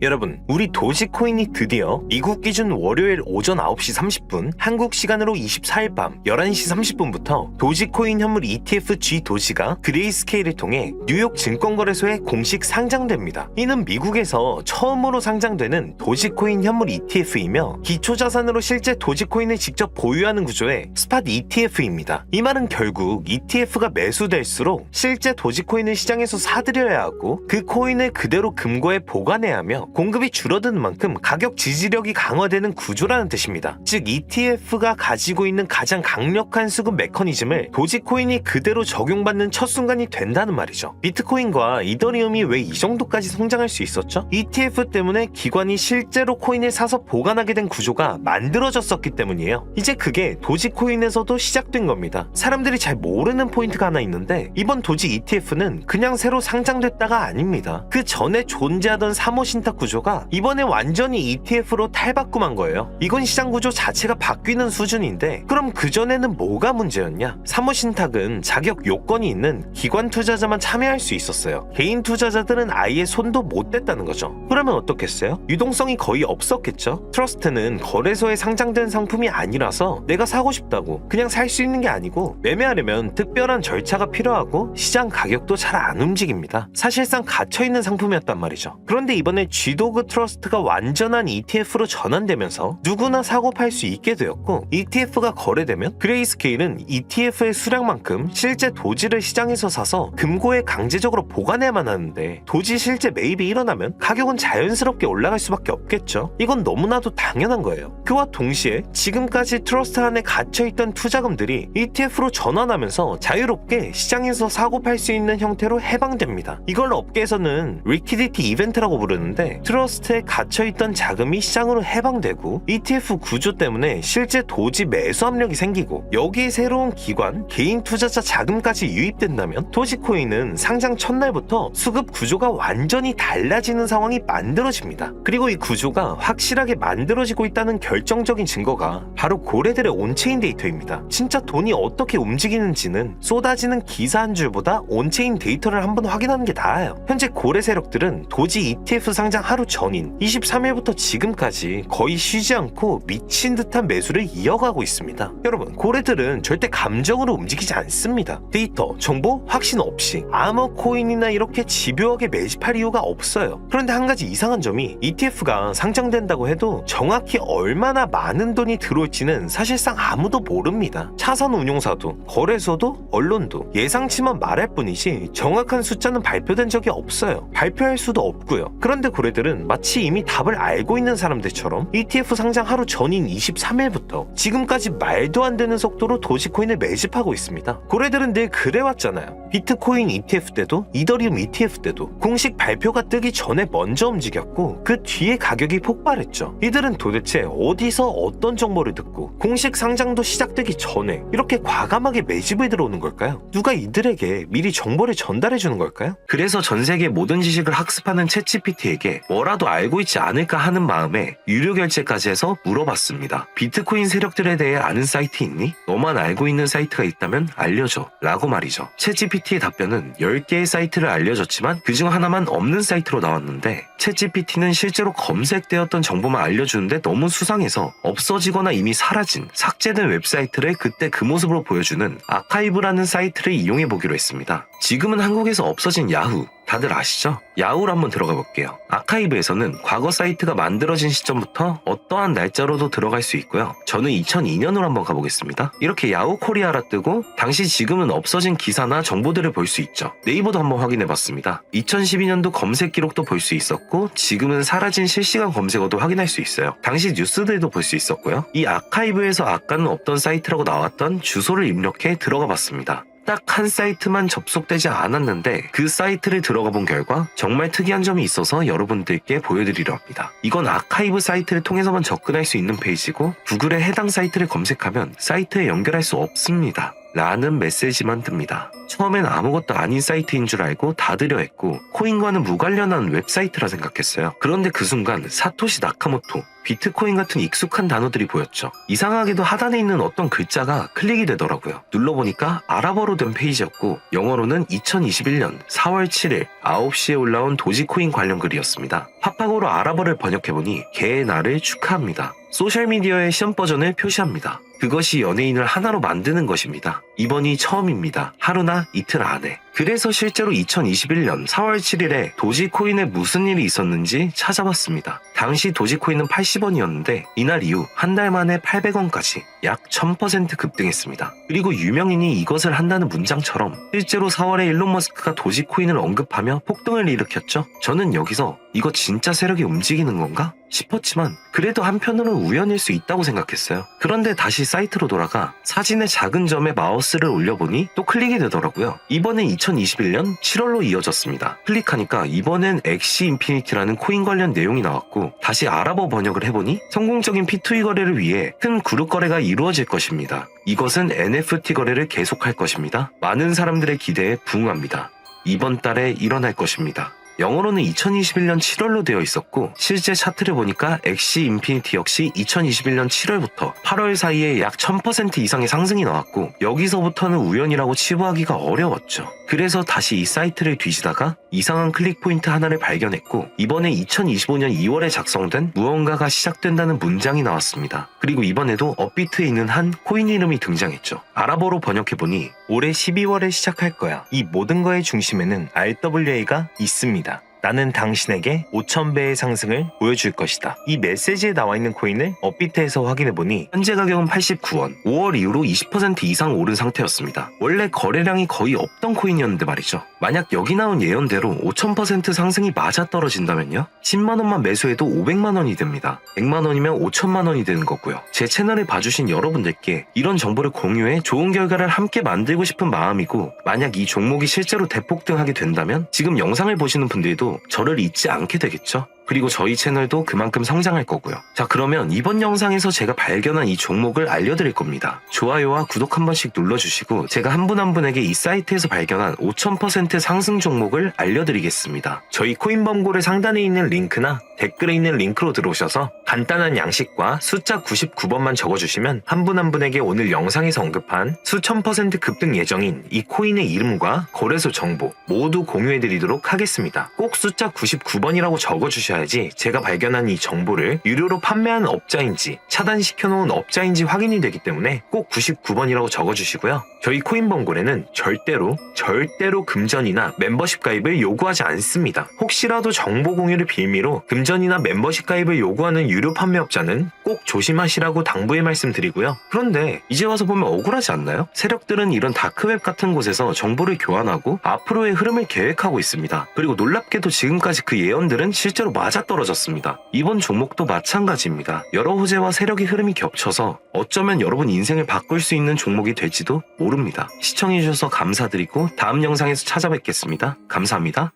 여러분, 우리 도지코인이 드디어 미국 기준 월요일 오전 9시 30분, 한국 시간으로 24일 밤 11시 30분부터 도지코인 현물 ETF G 도지가 그레이스케일을 통해 뉴욕 증권거래소에 공식 상장됩니다. 이는 미국에서 처음으로 상장되는 도지코인 현물 ETF이며 기초자산으로 실제 도지코인을 직접 보유하는 구조의 스팟 ETF입니다. 이 말은 결국 ETF가 매수될수록 실제 도지코인을 시장에서 사들여야 하고 그 코인을 그대로 금고에 보관해야 하며 공급이 줄어드는 만큼 가격 지지력이 강화되는 구조라는 뜻입니다. 즉 ETF가 가지고 있는 가장 강력한 수급 메커니즘을 도지코인이 그대로 적용받는 첫 순간이 된다는 말이죠. 비트코인과 이더리움이 왜 이 정도까지 성장할 수 있었죠? ETF 때문에 기관이 실제로 코인을 사서 보관하게 된 구조가 만들어졌었기 때문이에요. 이제 그게 도지코인에서도 시작된 겁니다. 사람들이 잘 모르는 포인트가 하나 있는데 이번 도지 ETF는 그냥 새로 상장됐다가 아닙니다. 그 전에 존재하던 사모신탁 구조가 이번에 완전히 ETF로 탈바꿈한 거예요. 이건 시장 구조 자체가 바뀌는 수준인데 그럼 그전에는 뭐가 문제였냐? 사모신탁은 자격 요건이 있는 기관 투자자만 참여할 수 있었어요. 개인 투자자들은 아예 손도 못 댔다는 거죠. 그러면 어떻겠어요? 유동성이 거의 없었겠죠? 트러스트는 거래소에 상장된 상품이 아니라서 내가 사고 싶다고 그냥 살 수 있는 게 아니고 매매하려면 특별한 절차가 필요하고 시장 가격도 잘 안 움직입니다. 사실상 갇혀있는 상품이었단 말이죠. 그런데 이번에 G도그 트러스트가 완전한 ETF로 전환되면서 누구나 사고 팔 수 있게 되었고 ETF가 거래되면 그레이스케일은 ETF의 수량만큼 실제 도지를 시장에서 사서 금고에 강제적으로 보관해야만 하는데 도지 실제 매입이 일어나면 가격은 자연스럽게 올라갈 수밖에 없겠죠. 이건 너무나도 당연한 거예요. 그와 동시에 지금까지 트러스트 안에 갇혀있던 투자금들이 ETF로 전환하면서 자유롭게 시장에서 사고 팔 수 있는 형태로 해방됩니다. 이걸 업계에서는 리퀴디티 이벤트라고 부르는데 트러스트에 갇혀있던 자금이 시장으로 해방되고 ETF 구조 때문에 실제 도지 매수 압력이 생기고 여기에 새로운 기관, 개인 투자자 자금까지 유입된다면 도지코인은 상장 첫날부터 수급 구조가 완전히 달라지는 상황이 만들어집니다. 그리고 이 구조가 확실하게 만들어지고 있다는 결정적인 증거가 바로 고래들의 온체인 데이터입니다. 진짜 돈이 어떻게 움직이는지는 쏟아지는 기사 한 줄보다 온체인 데이터를 한번 확인하는 게 나아요. 현재 고래 세력들은 도지 ETF 상장 하루 전인 23일부터 지금까지 거의 쉬지 않고 미친 듯한 매수를 이어가고 있습니다. 여러분, 고래들은 절대 감정으로 움직이지 않습니다. 데이터, 정보, 확신 없이 아무 코인이나 이렇게 집요하게 매집할 이유가 없어요. 그런데 한 가지 이상한 점이 ETF가 상장된다고 해도 정확히 얼마나 많은 돈이 들어올지는 사실상 아무도 모릅니다. 차선 운용사도, 거래소도, 언론도 예상치만 말할 뿐이지 정확한 숫자는 발표된 적이 없어요. 발표할 수도 없고요. 그런데 고래들은 마치 이미 답을 알고 있는 사람들처럼 ETF 상장 하루 전인 23일부터 지금까지 말도 안 되는 속도로 도지코인을 매집하고 있습니다. 고래들은 늘 그래왔잖아요. 비트코인 ETF 때도 이더리움 ETF 때도 공식 발표가 뜨기 전에 먼저 움직였고 그 뒤에 가격이 폭발했죠. 이들은 도대체 어디서 어떤 정보를 듣고 공식 상장도 시작되기 전에 이렇게 과감하게 매집을 들어오는 걸까요? 누가 이들에게 미리 정보를 전달해 주는 걸까요? 그래서 전 세계 모든 지식을 학습하는 챗GPT에게 뭐라도 알고 있지 않을까 하는 마음에 유료 결제까지 해서 물어봤습니다. 비트코인 세력들에 대해 아는 사이트 있니? 너만 알고 있는 사이트가 있다면 알려줘 라고 말이죠. 챗GPT의 답변은 10개의 사이트를 알려줬지만 그중 하나만 없는 사이트로 나왔는데 챗GPT는 실제로 검색되었던 정보만 알려주는데 너무 수상해서 없어지거나 이미 사라진 삭제된 웹사이트를 그때 그 모습으로 보여주는 아카이브라는 사이트를 이용해보기로 했습니다. 지금은 한국에서 없어진 야후 다들 아시죠? 야후를 한번 들어가 볼게요. 아카이브에서는 과거 사이트가 만들어진 시점부터 어떠한 날짜로도 들어갈 수 있고요. 저는 2002년으로 한번 가보겠습니다. 이렇게 야후 코리아라 뜨고 당시 지금은 없어진 기사나 정보들을 볼 수 있죠. 네이버도 한번 확인해봤습니다. 2012년도 검색 기록도 볼 수 있었고 지금은 사라진 실시간 검색어도 확인할 수 있어요. 당시 뉴스들도 볼 수 있었고요. 이 아카이브에서 아까는 없던 사이트라고 나왔던 주소를 입력해 들어가 봤습니다. 딱 한 사이트만 접속되지 않았는데 그 사이트를 들어가 본 결과 정말 특이한 점이 있어서 여러분들께 보여드리려 합니다. 이건 아카이브 사이트를 통해서만 접근할 수 있는 페이지고 구글에 해당 사이트를 검색하면 사이트에 연결할 수 없습니다. 라는 메시지만 뜹니다. 처음엔 아무것도 아닌 사이트인 줄 알고 닫으려 했고 코인과는 무관련한 웹사이트라 생각했어요. 그런데 그 순간 사토시 나카모토, 비트코인 같은 익숙한 단어들이 보였죠. 이상하게도 하단에 있는 어떤 글자가 클릭이 되더라고요. 눌러보니까 아랍어로 된 페이지였고 영어로는 2021년 4월 7일 9시에 올라온 도지코인 관련 글이었습니다. 팝하고로 아랍어를 번역해보니 개의 날을 축하합니다. 소셜미디어의 시험 버전을 표시합니다. 그것이 연예인을 하나로 만드는 것입니다. 이번이 처음입니다. 하루나 이틀 안에. 그래서 실제로 2021년 4월 7일에 도지코인에 무슨 일이 있었는지 찾아봤습니다. 당시 도지코인은 80원이었는데 이날 이후 한 달 만에 800원까지 약 1000% 급등했습니다. 그리고 유명인이 이것을 한다는 문장처럼 실제로 4월에 일론 머스크가 도지코인을 언급하며 폭등을 일으켰죠. 저는 여기서 이거 진짜 세력이 움직이는 건가? 싶었지만 그래도 한편으로는 우연일 수 있다고 생각했어요. 그런데 다시 사이트로 돌아가 사진의 작은 점에 마우스를 올려보니 또 클릭이 되더라고요. 이번엔 2021년 7월로 이어졌습니다. 클릭하니까 이번엔 엑시 인피니티라는 코인 관련 내용이 나왔고 다시 아랍어 번역을 해보니 성공적인 P2E 거래를 위해 큰 그룹 거래가 이루어질 것입니다. 이것은 NFT 거래를 계속할 것입니다. 많은 사람들의 기대에 부응합니다. 이번 달에 일어날 것입니다. 영어로는 2021년 7월로 되어 있었고 실제 차트를 보니까 엑시 인피니티 역시 2021년 7월부터 8월 사이에 약 1000% 이상의 상승이 나왔고 여기서부터는 우연이라고 치부하기가 어려웠죠. 그래서 다시 이 사이트를 뒤지다가 이상한 클릭 포인트 하나를 발견했고 이번에 2025년 2월에 작성된 무언가가 시작된다는 문장이 나왔습니다. 그리고 이번에도 업비트에 있는 한 코인 이름이 등장했죠. 아랍어로 번역해보니 올해 12월에 시작할 거야. 이 모든 거의 중심에는 RWA가 있습니다. 나는 당신에게 5000배의 상승을 보여줄 것이다. 이 메시지에 나와 있는 코인을 업비트에서 확인해보니 현재 가격은 89원, 5월 이후로 20% 이상 오른 상태였습니다. 원래 거래량이 거의 없던 코인이었는데 말이죠. 만약 여기 나온 예언대로 5000% 상승이 맞아떨어진다면요? 10만원만 매수해도 500만원이 됩니다. 100만원이면 5천만원이 되는 거고요. 제 채널을 봐주신 여러분들께 이런 정보를 공유해 좋은 결과를 함께 만들고 싶은 마음이고 만약 이 종목이 실제로 대폭등하게 된다면 지금 영상을 보시는 분들도 저를 잊지 않게 되겠죠? 그리고 저희 채널도 그만큼 성장할 거고요. 자, 그러면 이번 영상에서 제가 발견한 이 종목을 알려드릴 겁니다. 좋아요와 구독 한 번씩 눌러주시고 제가 한 분 한 분에게 이 사이트에서 발견한 5000% 상승 종목을 알려드리겠습니다. 저희 코인범고래 상단에 있는 링크나 댓글에 있는 링크로 들어오셔서 간단한 양식과 숫자 99번만 적어주시면 한 분 한 분에게 오늘 영상에서 언급한 수천 % 급등 예정인 이 코인의 이름과 거래소 정보 모두 공유해드리도록 하겠습니다. 꼭 숫자 99번이라고 적어주셔야지 제가 발견한 이 정보를 유료로 판매하는 업자인지 차단시켜놓은 업자인지 확인이 되기 때문에 꼭 99번이라고 적어주시고요. 저희 코인범고래는 절대로 금전이나 멤버십 가입을 요구하지 않습니다. 혹시라도 정보 공유를 빌미로 금전이나 멤버십 가입을 요구하는 유료 판매업자는 꼭 조심하시라고 당부의 말씀드리고요. 그런데 이제 와서 보면 억울하지 않나요? 세력들은 이런 다크웹 같은 곳에서 정보를 교환하고 앞으로의 흐름을 계획하고 있습니다. 그리고 놀랍게도 지금까지 그 예언들은 실제로 맞아떨어졌습니다. 이번 종목도 마찬가지입니다. 여러 호재와 세력의 흐름이 겹쳐서 어쩌면 여러분 인생을 바꿀 수 있는 종목이 될지도 모릅니다. 시청해주셔서 감사드리고 다음 영상에서 찾아뵙겠습니다. 감사합니다.